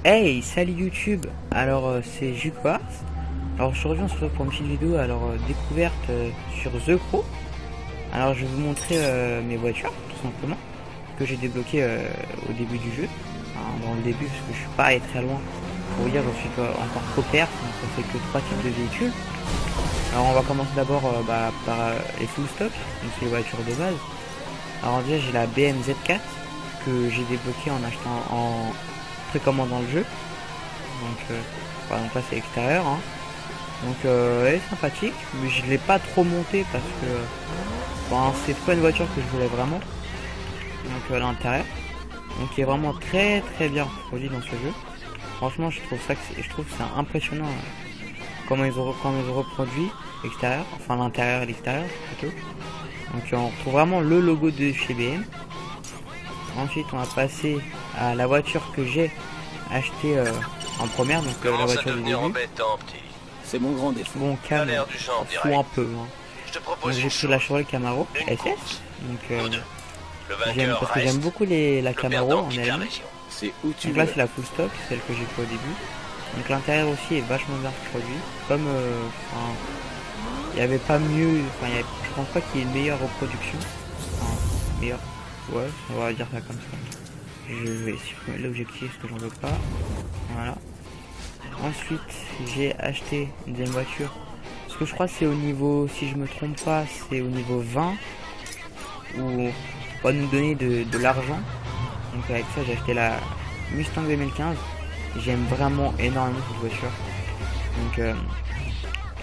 Hey, salut YouTube. Alors c'est Juquart. Alors je reviens sur pour une petite vidéo. Alors découverte sur The Pro. Alors je vais vous montrer mes voitures tout simplement que j'ai débloquées au début du jeu. Enfin, dans le début parce que je suis pas allé très loin. Pour vous dire, je suis encore copère, donc ça fait que 3 types de véhicules. Alors on va commencer d'abord par les full stock, donc c'est les voitures de base. Alors déjà j'ai la BM Z4 que j'ai débloquée en achetant en précommandant le jeu. Donc là c'est extérieur, hein. Donc elle est sympathique, mais je l'ai pas trop montée parce que c'est pas une voiture que je voulais vraiment. Donc l'intérieur, donc il est vraiment très bien produit dans ce jeu. Franchement je trouve que c'est impressionnant comment ils ont reproduit l'extérieur, enfin l'intérieur et l'extérieur plutôt. Donc on retrouve vraiment le logo de chez BM. Ensuite on va passer à la voiture que j'ai achetée en première, donc la voiture du début. C'est mon grand défaut. Bon, calme, fou un peu. Hein. Donc j'ai pris la Chevrolet Camaro SS. Donc parce que j'aime beaucoup la Camaro en elle-même. C'est où tu Donc là c'est la full stock, celle que j'ai pris au début. Donc l'intérieur aussi est vachement bien produit. Comme il n'y avait pas mieux, je pense pas qu'il y ait une meilleure reproduction. Enfin, meilleure, ouais, on va dire ça comme ça. Je vais supprimer l'objectif parce que j'en veux pas. Voilà. Ensuite, j'ai acheté une deuxième voiture. Parce que je crois que c'est au niveau, si je me trompe pas, c'est au niveau 20. Où on va nous donner de l'argent. Donc avec ça, j'ai acheté la Mustang 2015. J'aime vraiment énormément cette voiture. Donc,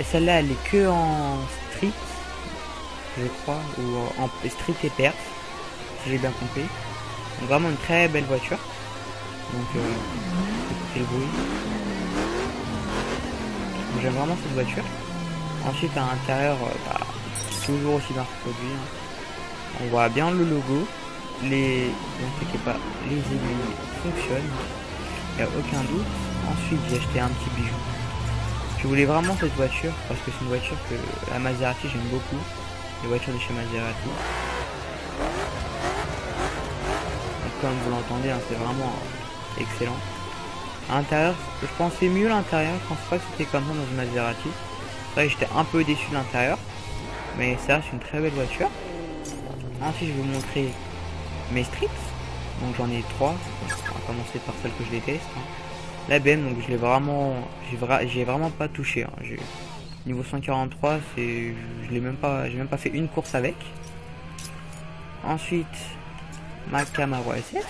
et celle-là, elle est que en street, je crois, ou en street et perf, si j'ai bien compris. Donc vraiment une très belle voiture. Donc, écoutez le bruit. J'aime vraiment cette voiture. Ensuite à l'intérieur, toujours aussi bien produit. Hein. On voit bien le logo. Ne t'inquiète pas, les aiguilles fonctionnent. Il n'y a aucun doute. Ensuite j'ai acheté un petit bijou. Je voulais vraiment cette voiture parce que c'est une voiture que la Maserati j'aime beaucoup. Les voitures de chez Maserati. Donc, comme vous l'entendez, hein, c'est vraiment excellent. À l'intérieur, je pensais mieux l'intérieur, je pensais pas que c'était comme ça dans une Maserati. C'est vrai que j'étais un peu déçu de l'intérieur, mais ça c'est une très belle voiture. Ensuite je vais vous montrer mes streets, donc j'en ai 3, on va commencer par celle que je déteste. Hein. La BM, donc je l'ai vraiment, j'ai vraiment pas touché. Hein. Niveau 143, j'ai même pas fait une course avec. Ensuite, ma Camaro SS,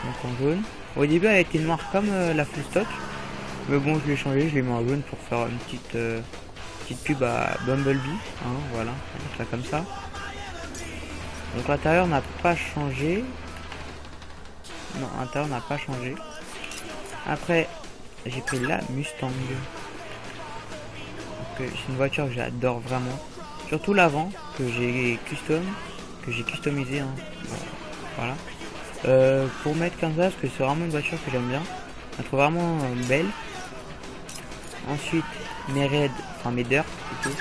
donc en jaune. Au début elle était noire comme la full stock, mais bon je l'ai changé, je l'ai mis en jaune pour faire une petite pub à Bumblebee, hein, voilà, on va mettre ça comme ça. Donc l'intérieur n'a pas changé, non l'intérieur n'a pas changé. Après j'ai pris la Mustang, c'est une voiture que j'adore vraiment, surtout l'avant que j'ai customisé, hein. Voilà. Pour mettre comme ça parce que c'est vraiment une voiture que j'aime bien, je la trouve vraiment belle. Ensuite mes raids, enfin mes dirt plutôt,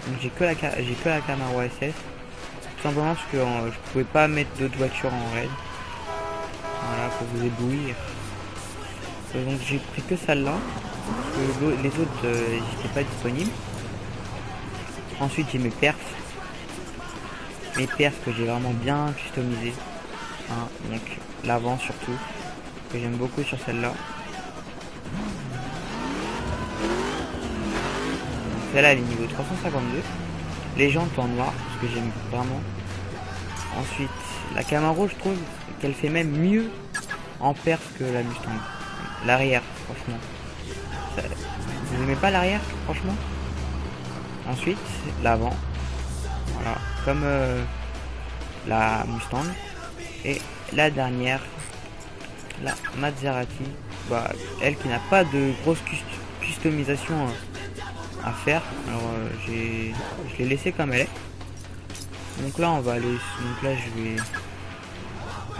donc j'ai que la Camaro SS, tout simplement parce que je pouvais pas mettre d'autres voitures en raid, voilà, pour vous éblouir. Donc j'ai pris que celle-là parce que les autres n'étaient pas disponibles. Ensuite j'ai mes perfs que j'ai vraiment bien customisé. Hein, donc l'avant surtout que j'aime beaucoup sur celle-là. Celle-là elle est niveau 352. Les jantes en noir parce que j'aime vraiment. Ensuite la Camaro, je trouve qu'elle fait même mieux en perf que la Mustang. L'arrière franchement vous aimez pas l'arrière franchement. Ensuite l'avant, voilà, comme la Mustang. Et la dernière, la Maserati, elle qui n'a pas de grosse customisation à faire. Alors je l'ai laissé comme elle est. Donc là on va aller, donc là je vais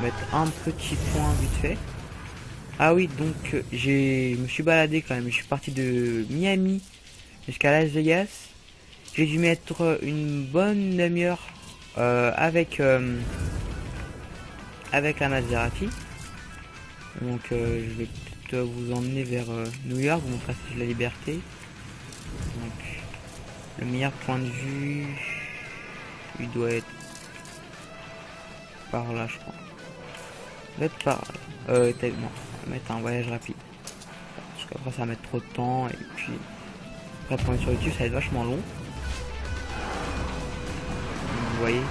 mettre un petit point vite fait. Ah oui, donc je me suis baladé quand même. Je suis parti de Miami jusqu'à Las Vegas. J'ai dû mettre une bonne demi-heure avec la Maserati. Donc je vais juste vous emmener vers New York, vous montrer la Statue de la Liberté. Donc, le meilleur point de vue, il doit être par là, je crois. Il doit être par là. Non, on va mettre un voyage rapide. Parce qu'après, ça va mettre trop de temps. Et puis, après, pour mettre sur YouTube, ça va être vachement long. Vous voyez,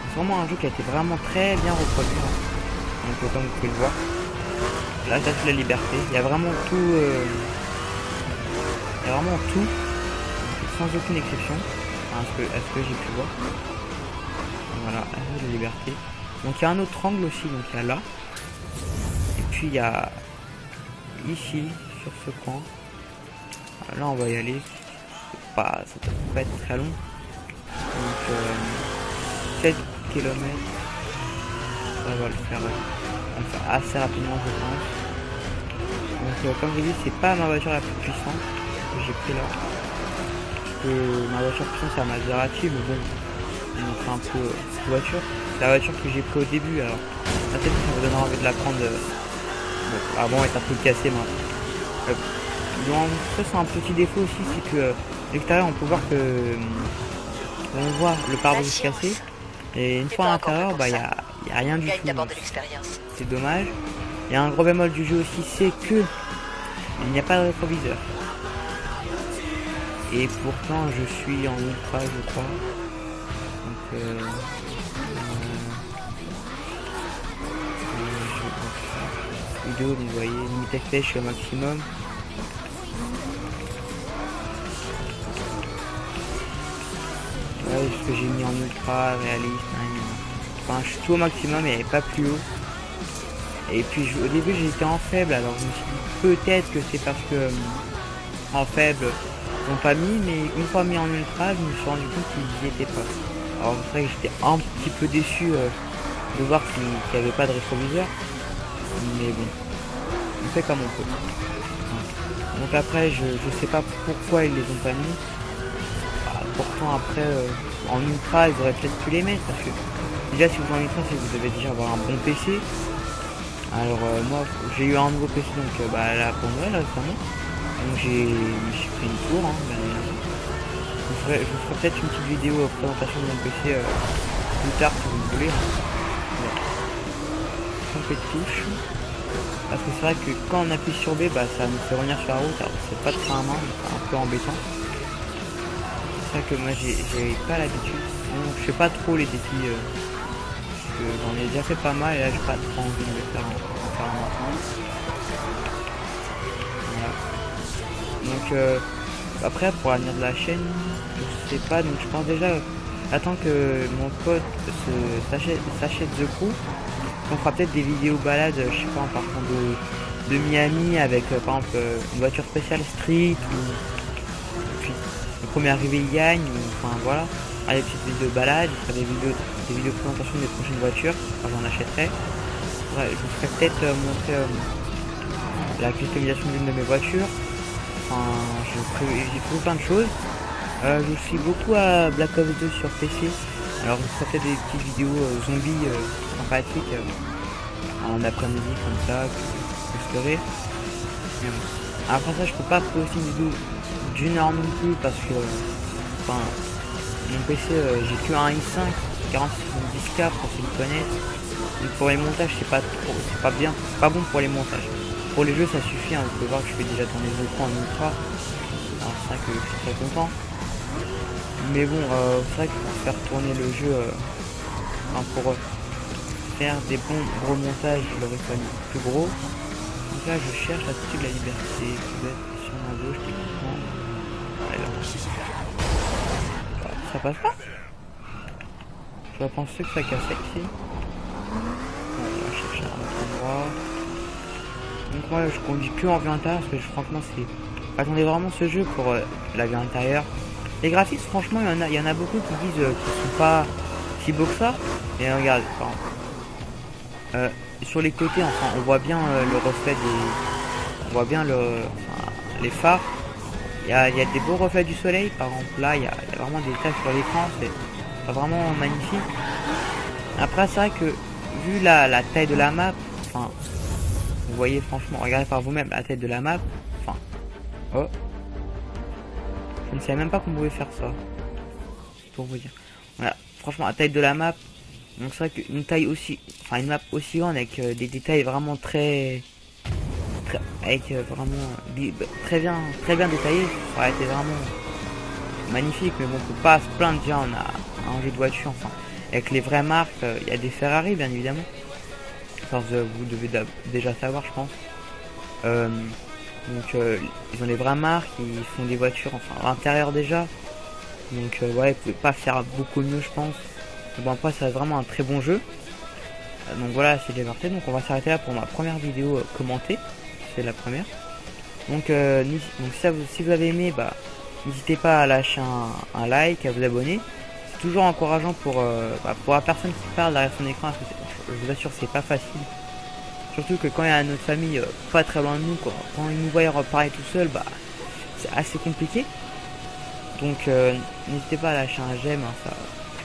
c'est vraiment un jeu qui a été vraiment très bien reproduit. Donc, comme vous pouvez le voir. La Statue de la Liberté, il y a vraiment tout, sans aucune exception, à ce que j'ai pu voir. Voilà, la Statue de la Liberté. Donc il y a un autre angle aussi, donc il y a là, et puis il y a ici, sur ce coin. Là on va y aller, ça peut pas être très long. Donc 7 km, ça va le faire assez rapidement je pense. Donc comme je dis, c'est pas ma voiture la plus puissante que j'ai pris là. Parce que ma voiture puissante c'est la Maserati, mais bon, je vais montrer un peu cette voiture. C'est la voiture que j'ai pris au début, alors peut-être que ça me donnera envie de la prendre. Bon, avant elle est un peu cassée maintenant. Donc ça c'est un petit défaut aussi, c'est que l'extérieur on peut voir que on voit le pare-brise cassé. Et une fois à l'intérieur, bah y a rien du tout. C'est dommage. Il y a un gros bémol du jeu aussi, c'est que il n'y a pas de rétroviseur. Et pourtant je suis en ultra je crois. Donc vidéo, donc vous voyez, limite FPS je suis au maximum. Ouais, ce que j'ai mis en ultra, réaliste, enfin je suis tout au maximum et pas plus haut. Et puis au début j'étais en faible, alors je me suis dit peut-être que c'est parce que en faible ils n'ont pas mis, mais une fois mis en ultra je me suis rendu compte qu'ils n'y étaient pas. Alors c'est vrai que j'étais un petit peu déçu de voir qu'il n'y avait pas de rétroviseur, mais bon, on fait comme on peut. Donc après je sais pas pourquoi ils les ont pas mis. Pourtant après en ultra ils auraient peut-être pu les mettre, parce que déjà si vous en ultra c'est que vous devez déjà avoir un bon PC. Alors moi j'ai eu un nouveau PC donc là pour Noël récemment, donc j'ai pris une tour bien évidemment. Je vous ferai peut-être une petite vidéo présentation de mon PC plus tard si vous voulez. Trompé de touche, parce que c'est vrai que quand on appuie sur B ça nous fait revenir sur la route, alors c'est pas de frein à main, c'est un peu embêtant. C'est vrai que moi j'ai pas l'habitude, donc je fais pas trop les défis. J'en ai déjà fait pas mal et là j'ai pas trop envie de le faire maintenant. Voilà. Donc après pour l'avenir de la chaîne, je sais pas, donc je pense déjà attends que mon pote s'achète The Crew. On fera peut-être des vidéos balades, je sais pas, en partant de Miami avec par exemple une voiture spéciale street ou puis le premier arrivé il gagne, ou enfin voilà. Des petites vidéos balades, je ferai des vidéos présentation des prochaines voitures quand j'en achèterai. Ouais, je vous ferai peut-être montrer la customisation d'une de mes voitures. Enfin, j'ai trouvé plein de choses. Je suis beaucoup à Black Ops 2 sur PC. Alors je vous ferai peut-être des petites vidéos zombies sympathiques en après-midi comme ça, que je ferai. Après ça je peux pas poster une vidéo d'une heure non plus parce que mon PC j'ai que un i5 4070K pour ceux qui connaissent. Et pour les montages c'est pas bien, c'est pas bon pour les montages. Pour les jeux ça suffit, vous pouvez voir que je fais déjà tourner les écrans en ultra. Alors c'est vrai que je suis très content. Mais bon c'est vrai que pour faire tourner le jeu, pour faire des bons gros montages il aurait fallu plus gros. Donc là je cherche la Statue de la Liberté qui doit être sur ma gauche techniquement. Ça passe pas. J'aurais pensé que ça cassait ici. On va chercher un autre endroit. Donc moi je conduis que en vue intérieure parce que franchement c'est... Attendez vraiment ce jeu pour la vue intérieure. Les graphismes franchement il y en a beaucoup qui disent qu'ils sont pas si beaux que ça. Mais regarde, sur les côtés enfin on voit bien le reflet des... On voit bien les phares. Il y a des beaux reflets du soleil, par exemple là il y a vraiment des taches sur l'écran, c'est vraiment magnifique. Après c'est vrai que vu la taille de la map, enfin vous voyez, franchement, regardez par vous-même la taille de la map. Enfin, oh, je ne savais même pas qu'on pouvait faire ça. Pour vous dire, voilà, franchement, la taille de la map. Donc c'est vrai qu'une taille aussi, enfin une map aussi grande avec des détails vraiment avec vraiment très bien détaillés, ça aurait été vraiment magnifique. Mais bon, on peut pas se plaindre, déjà on a un jeu de voiture, enfin avec les vraies marques, il y a des Ferrari bien évidemment. Enfin vous devez déjà savoir, je pense. Donc ils ont des vraies marques, ils font des voitures, enfin à l'intérieur déjà. Donc ouais, ils pouvaient pas faire beaucoup mieux, je pense. Bon, après ça reste vraiment un très bon jeu. Donc voilà, c'est déjà parfait. Donc on va s'arrêter là pour ma première vidéo commentée. C'est la première. Donc, si vous avez aimé, bah n'hésitez pas à lâcher un like, à vous abonner. C'est toujours encourageant pour la personne qui parle derrière son écran. Parce que je vous assure, c'est pas facile. Surtout que quand il y a notre famille pas très loin de nous, quand ils nous voient parler tout seul, bah c'est assez compliqué. Donc n'hésitez pas à lâcher un j'aime, hein, ça,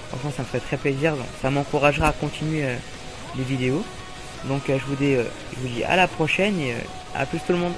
franchement ça me ferait très plaisir, donc ça m'encouragera à continuer les vidéos. Donc je vous dis à la prochaine et à plus tout le monde.